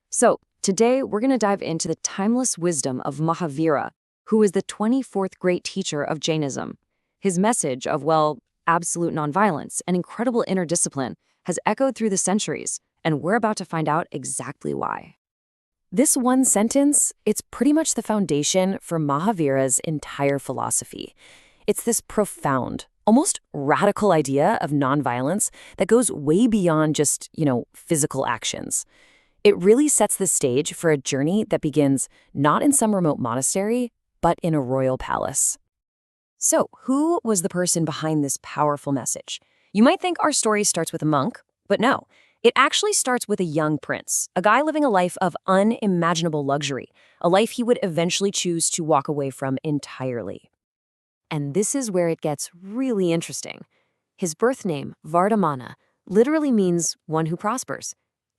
So, today we're going to dive into the timeless wisdom of Mahavira, who is the 24th great teacher of Jainism. His message of, well, absolute nonviolence and incredible inner discipline has echoed through the centuries, and we're about to find out exactly why. This one sentence, it's pretty much the foundation for Mahavira's entire philosophy. It's this profound, almost radical idea of nonviolence that goes way beyond just, physical actions. It really sets the stage for a journey that begins not in some remote monastery, but in a royal palace. So, who was the person behind this powerful message? You might think our story starts with a monk, but no. It actually starts with a young prince, a guy living a life of unimaginable luxury, a life he would eventually choose to walk away from entirely. And this is where it gets really interesting. His birth name, Vardhamana, literally means one who prospers.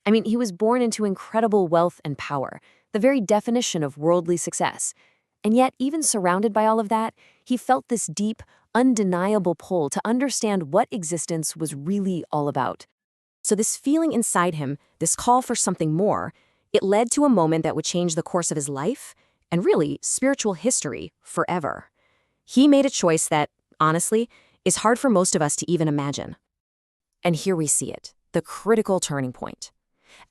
I mean, he was born into incredible wealth and power, the very definition of worldly success. And yet, even surrounded by all of that, he felt this deep, undeniable pull to understand what existence was really all about. So this feeling inside him, this call for something more, it led to a moment that would change the course of his life and really spiritual history forever. He made a choice that, honestly, is hard for most of us to even imagine. And here we see it, the critical turning point.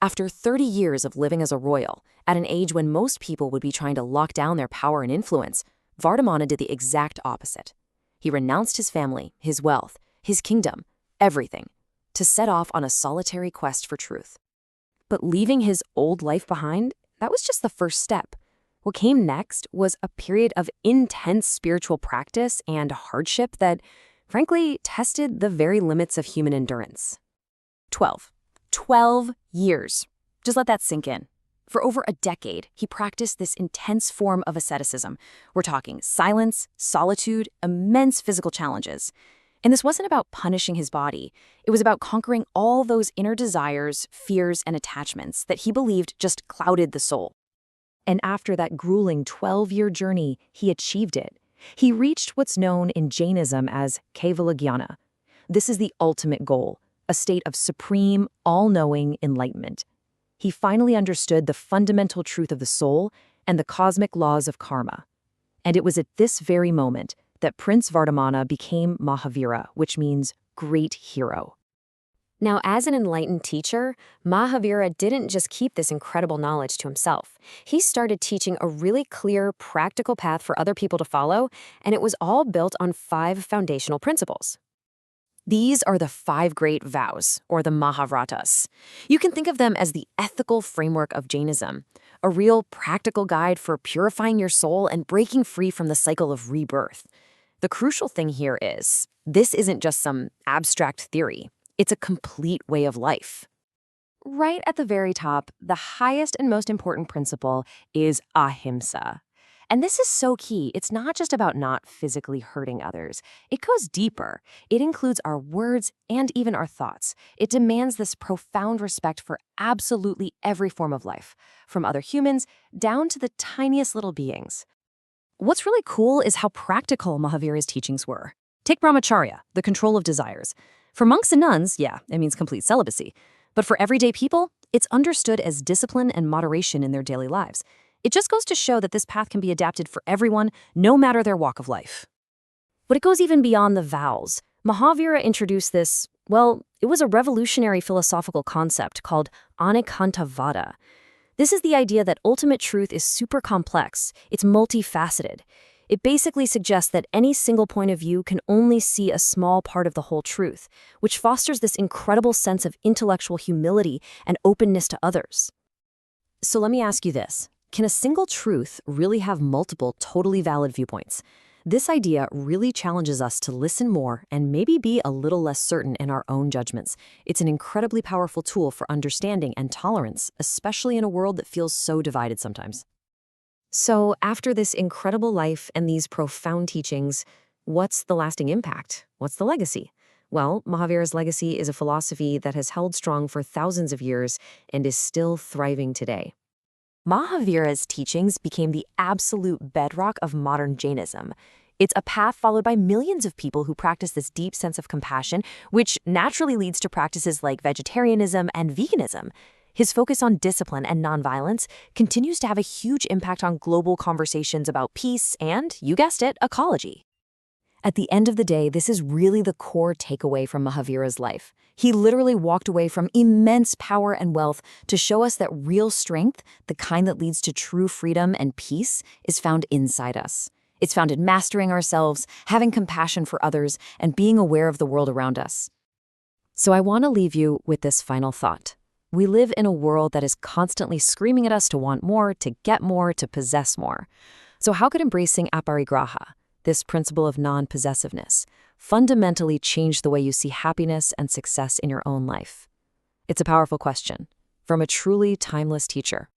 After 30 years of living as a royal, at an age when most people would be trying to lock down their power and influence, Vardhamana did the exact opposite. He renounced his family, his wealth, his kingdom, everything, to set off on a solitary quest for truth. But leaving his old life behind, that was just the first step. What came next was a period of intense spiritual practice and hardship that, frankly, tested the very limits of human endurance. 12 years. Just let that sink in. For over a decade, he practiced this intense form of asceticism. We're talking silence, solitude, immense physical challenges. And this wasn't about punishing his body. It was about conquering all those inner desires, fears, and attachments that he believed just clouded the soul. And after that grueling 12-year journey, he achieved it. He reached what's known in Jainism as Kevala Jnana. This is the ultimate goal, a state of supreme, all-knowing enlightenment. He finally understood the fundamental truth of the soul and the cosmic laws of karma. And it was at this very moment that Prince Vardhamana became Mahavira, which means great hero. Now, as an enlightened teacher, Mahavira didn't just keep this incredible knowledge to himself. He started teaching a really clear, practical path for other people to follow, and it was all built on 5 foundational principles. These are the 5 great vows, or the Mahavratas. You can think of them as the ethical framework of Jainism, a real practical guide for purifying your soul and breaking free from the cycle of rebirth. The crucial thing here is, this isn't just some abstract theory. It's a complete way of life. Right at the very top, the highest and most important principle is Ahimsa. And this is so key. It's not just about not physically hurting others. It goes deeper. It includes our words and even our thoughts. It demands this profound respect for absolutely every form of life, from other humans down to the tiniest little beings. What's really cool is how practical Mahavira's teachings were. Take Brahmacharya, the control of desires. For monks and nuns, yeah, it means complete celibacy. But for everyday people, it's understood as discipline and moderation in their daily lives. It just goes to show that this path can be adapted for everyone, no matter their walk of life. But it goes even beyond the vows. Mahavira introduced this, it was a revolutionary philosophical concept called Anikantavada. This is the idea that ultimate truth is super complex, it's multifaceted. It basically suggests that any single point of view can only see a small part of the whole truth, which fosters this incredible sense of intellectual humility and openness to others. So let me ask you this. Can a single truth really have multiple totally valid viewpoints? This idea really challenges us to listen more and maybe be a little less certain in our own judgments. It's an incredibly powerful tool for understanding and tolerance, especially in a world that feels so divided sometimes. So, after this incredible life and these profound teachings, what's the lasting impact? What's the legacy? Well, Mahavira's legacy is a philosophy that has held strong for thousands of years and is still thriving today. Mahavira's teachings became the absolute bedrock of modern Jainism. It's a path followed by millions of people who practice this deep sense of compassion, which naturally leads to practices like vegetarianism and veganism. His focus on discipline and nonviolence continues to have a huge impact on global conversations about peace and, you guessed it, ecology. At the end of the day, this is really the core takeaway from Mahavira's life. He literally walked away from immense power and wealth to show us that real strength, the kind that leads to true freedom and peace, is found inside us. It's found in mastering ourselves, having compassion for others, and being aware of the world around us. So I want to leave you with this final thought. We live in a world that is constantly screaming at us to want more, to get more, to possess more. So how could embracing Aparigraha, this principle of non-possessiveness, fundamentally change the way you see happiness and success in your own life? It's a powerful question from a truly timeless teacher.